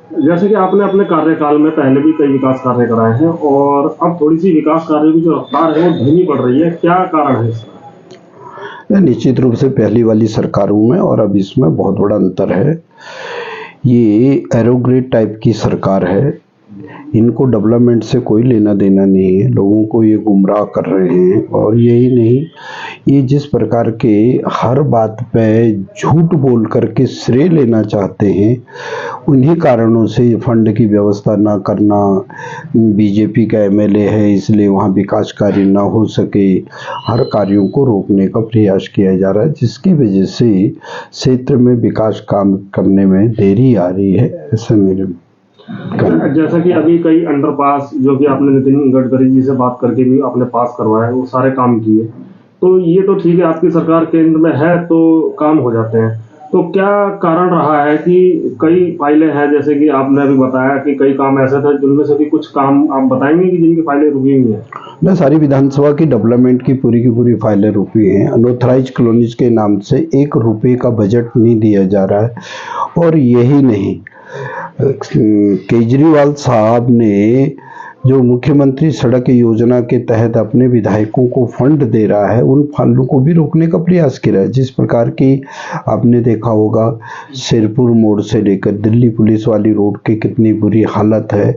जैसे कि आपने अपने कार्यकाल में पहले भी कई विकास कार्य कराए हैं और अब थोड़ी-सी विकास कार्यों की जो रफ्तार है वो धीमी पड़ रही है, क्या कारण है इसका? निश्चित रूप से पहली वाली सरकारों में और अब इसमें बहुत बड़ा अंतर है। ये एरोग्रेट टाइप की सरकार है। इनको डेवलपमेंट से कोई लेना देना नहीं है। लोगों को ये गुमराह कर रहे हैं और यही नहीं, ये जिस प्रकार के हर बात पे झूठ बोल करके श्रेय लेना चाहते हैं, उन्हीं कारणों से फंड की व्यवस्था ना करना, बीजेपी का एमएलए है इसलिए वहाँ विकास कार्य ना हो सके, हर कार्यों को रोकने का प्रयास किया जा रहा है, जिसकी वजह से क्षेत्र में विकास काम करने में देरी आ रही है। ऐसा मेरे जैसा कि अभी कई अंडरपास जो कि आपने नितिन गडकरी जी से बात करके भी आपने पास करवाया, वो सारे काम किए। तो ये तो ठीक है, आपकी सरकार केंद्र में है तो काम हो जाते हैं। तो क्या कारण रहा है कि कई फाइलें हैं, जैसे कि आपने अभी बताया कि कई काम ऐसे थे जिनमें से भी कुछ काम आप बताएंगे कि जिनकी फाइलें रुकी हुई हैं? मैं सारी विधानसभा की डेवलपमेंट की पूरी फाइलें रुकी हैं। अनऑथराइज कॉलोनीज के नाम से 1 रुपये का बजट नहीं दिया जा रहा है। और यही नहीं, केजरीवाल साहब ने जो मुख्यमंत्री सड़क योजना के तहत अपने विधायकों को फंड दे रहा है, उन फंडों को भी रोकने का प्रयास किया है। जिस प्रकार की आपने देखा होगा, सिरपुर मोड़ से लेकर दिल्ली पुलिस वाली रोड की कितनी बुरी हालत है,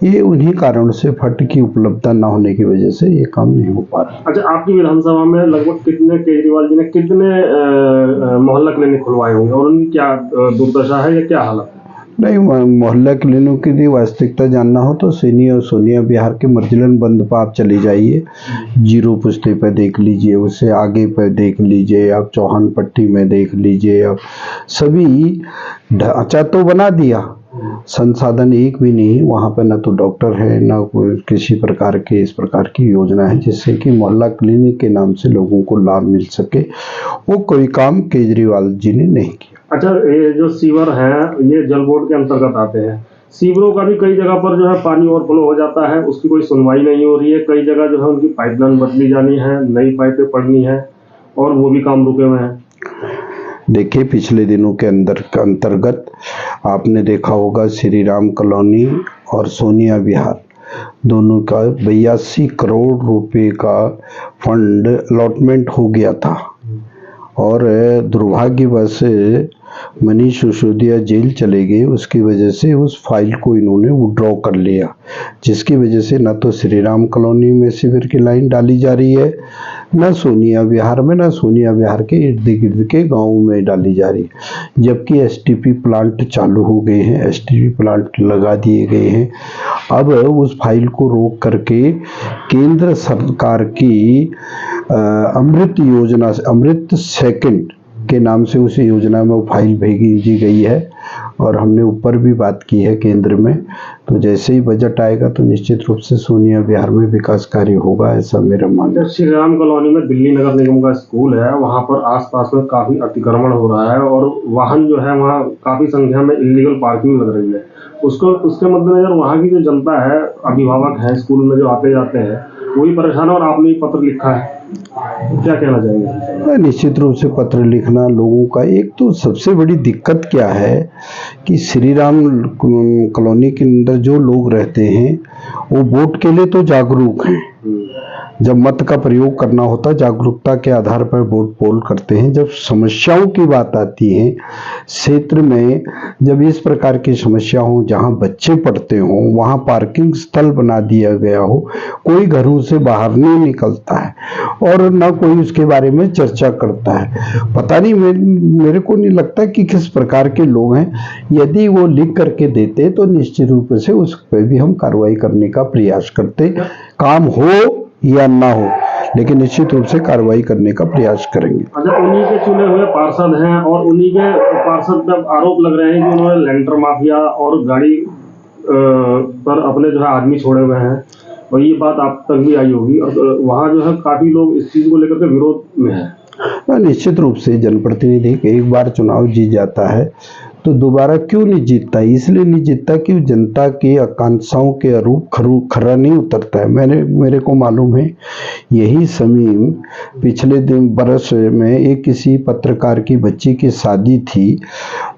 ये उन्हीं कारणों से फंड की उपलब्धता न होने की वजह से ये काम नहीं हो पा रहा। अच्छा, आपकी विधानसभा में लगभग कितने केजरीवाल जी ने कितने मोहल्ला क्लिनिक खुलवाए होंगे और उनकी क्या दुर्दशा है या क्या हालत है? नहीं, मोहल्ला क्लिनिक की वास्तविकता जानना हो तो सीनी और सोनिया बिहार के मर्जलन बंद पर आप चले जाइए, जीरो पुश्ते पे देख लीजिए, उससे आगे पे देख लीजिए, आप चौहान पट्टी में देख लीजिए, आप सभी ढांचा तो बना दिया, संसाधन एक भी नहीं वहाँ पे, ना तो डॉक्टर है ना कोई किसी प्रकार के इस प्रकार की योजना है जिससे कि मोहल्ला क्लिनिक के नाम से लोगों को लाभ मिल सके। वो कोई काम केजरीवाल जी ने नहीं किया। अच्छा, ये जो सीवर हैं ये जल बोर्ड के अंतर्गत आते हैं। सीवरों का भी कई जगह पर जो है पानी ओवरफ्लो हो जाता है, उसकी कोई सुनवाई नहीं हो रही है। कई जगह जो है उनकी पाइपलाइन बदली जानी है, नई पाइपें पड़नी है और वो भी काम रुके हुए हैं। देखिए, पिछले दिनों के अंतर्गत आपने देखा होगा श्री राम कॉलोनी और सोनिया विहार दोनों का 82 करोड़ रुपए का फंड अलॉटमेंट हो गया था और दुर्भाग्यवश मनीष सिसोदिया जेल चले गए। उसकी वजह से उस फाइल को इन्होंने विड्रॉ कर लिया, जिसकी वजह से न तो श्री राम कॉलोनी में सीवर की लाइन डाली जा रही है, न सोनिया विहार में, न सोनिया विहार के इर्द गिर्द के गाँव में डाली जा रही है। जबकि एसटीपी प्लांट चालू हो गए हैं, एसटीपी प्लांट लगा दिए गए हैं। अब उस फाइल को रोक करके केंद्र सरकार की अमृत योजना से, अमृत सेकंड के नाम से उस योजना में वो फाइल भेजी गई है और हमने ऊपर भी बात की है केंद्र में। तो जैसे ही बजट आएगा तो निश्चित रूप से सोनिया विहार में विकास कार्य होगा, ऐसा मेरा मानना है। श्री राम कॉलोनी में दिल्ली नगर निगम का स्कूल है, वहाँ पर आसपास में काफी अतिक्रमण हो रहा है और वाहन जो है वहाँ काफी संख्या में इलीगल पार्किंग लग रही है। उसके मद्देनजर वहाँ की जो जनता है, अभिभावक है स्कूल में जो आते जाते हैं, वही परेशान है और आपने पत्र लिखा है, क्या कहना चाहेंगे? निश्चित रूप से पत्र लिखना लोगों का, एक तो सबसे बड़ी दिक्कत क्या है कि श्री राम कॉलोनी के अंदर जो लोग रहते हैं वो वोट के लिए तो जागरूक हैं। जब मत का प्रयोग करना होता जागरूकता के आधार पर वोट पोल करते हैं। जब समस्याओं की बात आती है क्षेत्र में, जब इस प्रकार की समस्या हो, जहां बच्चे पढ़ते हो वहां पार्किंग स्थल बना दिया गया हो, कोई घरों से बाहर नहीं निकलता है और ना कोई उसके बारे में चर्चा करता है। पता नहीं, मेरे को नहीं लगता कि किस प्रकार के लोग हैं। यदि वो लिख करके देते तो निश्चित रूप से उस पर भी हम कार्रवाई करने का प्रयास करते, काम हो या ना हो, लेकिन निश्चित रूप से कार्रवाई करने का प्रयास करेंगे। अच्छा, उन्हीं के चुने हुए पार्षद हैं और उन्हीं के पार्षद पर आरोप लग रहे हैं कि उन्होंने लेंटर माफिया और गाड़ी पर अपने जो है आदमी छोड़े हुए हैं और ये बात आप तक भी आई होगी और वहाँ जो है काफी लोग इस चीज को लेकर के विरोध में है। निश्चित रूप से जनप्रतिनिधि एक बार चुनाव जीत जाता है तो दोबारा क्यों नहीं जीतता? इसलिए नहीं जीतता कि जनता की आकांक्षाओं के अनुरूप खरा नहीं उतरता है। मेरे को मालूम है, यही समीम पिछले दिन बरस में एक किसी पत्रकार की बच्ची की शादी थी,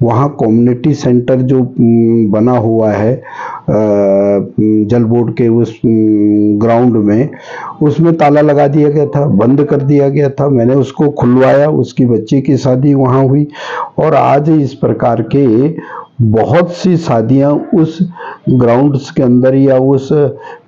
वहाँ कम्युनिटी सेंटर जो बना हुआ है जल बोर्ड के उस ग्राउंड में, उसमें ताला लगा दिया गया था, बंद कर दिया गया था। मैंने उसको खुलवाया, उसकी बच्ची की शादी वहाँ हुई। और आज इस प्रकार के बहुत सी शादियां उस ग्राउंड्स के अंदर या उस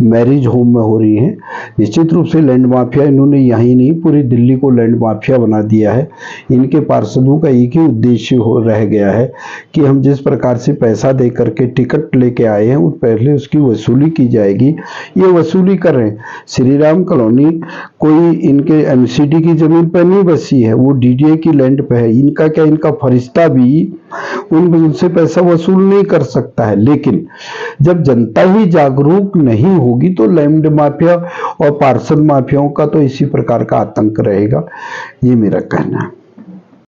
मैरिज होम में हो रही हैं। निश्चित रूप से लैंड माफिया, इन्होंने यही नहीं पूरी दिल्ली को लैंड माफिया बना दिया है। इनके पार्षदों का एक ही उद्देश्य रह गया है कि हम जिस प्रकार से पैसा दे करके टिकट लेके आए हैं, पहले उसकी वसूली की जाएगी। ये वसूली कर रहे हैं। श्री राम कॉलोनी कोई इनके एमसीडी की जमीन पर नहीं बसी है, वो डीडीए की लैंड पे है। इनका क्या, इनका फरिश्ता भी उनसे पैसा वसूल नहीं कर सकता है। लेकिन जब जनता ही जागरूक नहीं होगी तो लैंड माफिया और पार्षद माफियाओं का तो इसी प्रकार का आतंक रहेगा। ये मेरा कहना है।